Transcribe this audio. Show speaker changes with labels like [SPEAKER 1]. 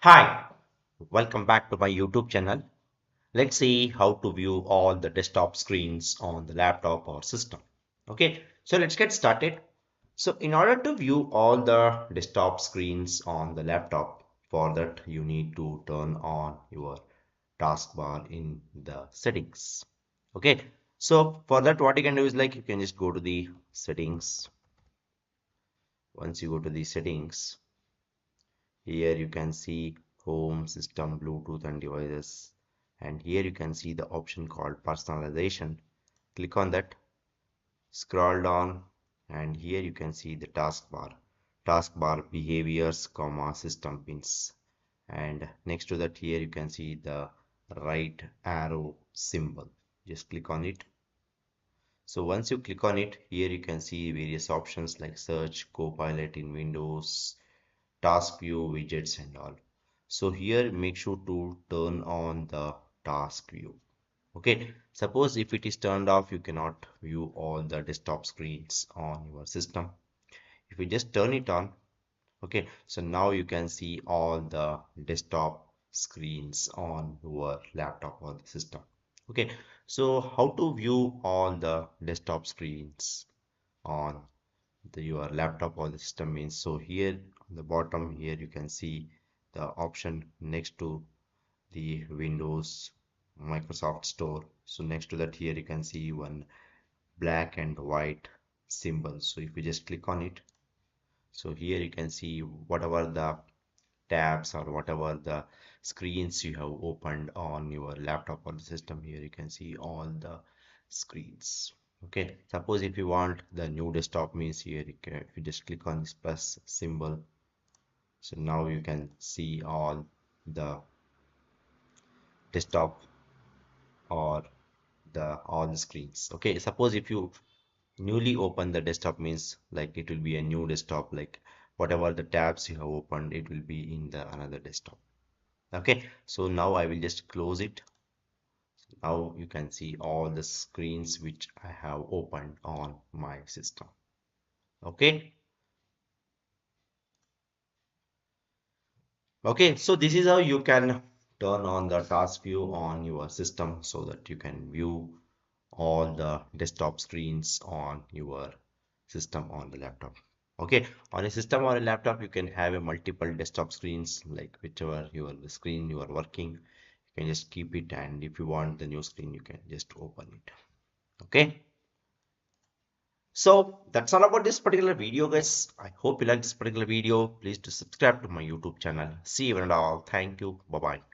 [SPEAKER 1] Hi, welcome back to my YouTube channel. Let's see how to view all the desktop screens on the laptop or system. Okay, so let's get started. So in order to view all the desktop screens on the laptop, for that you need to turn on your taskbar in the settings. Okay, so for that what you can do is like you can just go to the settings. Once you go to the settings, here you can see home, system, Bluetooth and devices. And here you can see the option called personalization. Click on that, scroll down, and here you can see the taskbar. Taskbar behaviors, comma, system pins. And next to that here you can see the right arrow symbol. Just click on it. So once you click on it, here you can see various options like search, Copilot in Windows, task view, widgets and all. So here make sure to turn on the task view. Okay, suppose if it is turned off, you cannot view all the desktop screens on your system. If you just turn it on, okay, so now you can see all the desktop screens on your laptop or the system. Okay, so how to view all the desktop screens on your laptop or the system means, so here on the bottom here you can see the option next to the Windows Microsoft Store. So next to that here you can see one black and white symbol. So if you just click on it, so here you can see whatever the tabs or whatever the screens you have opened on your laptop or the system. Here you can see all the screens. Okay, suppose if you want the new desktop means, here you can, if you just click on this plus symbol, so now you can see all the desktop or the all the screens. Okay, suppose if you newly open the desktop means like it will be a new desktop, like whatever the tabs you have opened, it will be in the another desktop. Okay, so now I will just close it. Now you can see all the screens which I have opened on my system. Okay, okay, so this is how you can turn on the task view on your system so that you can view all the desktop screens on your system on the laptop. Okay, on a system or a laptop you can have a multiple desktop screens, like whichever your the screen you are working, you can just keep it, and if you want the new screen you can just open it. Okay, so that's all about this particular video guys. I hope you like this particular video. Please to subscribe to my YouTube channel. See you and all, thank you, bye bye.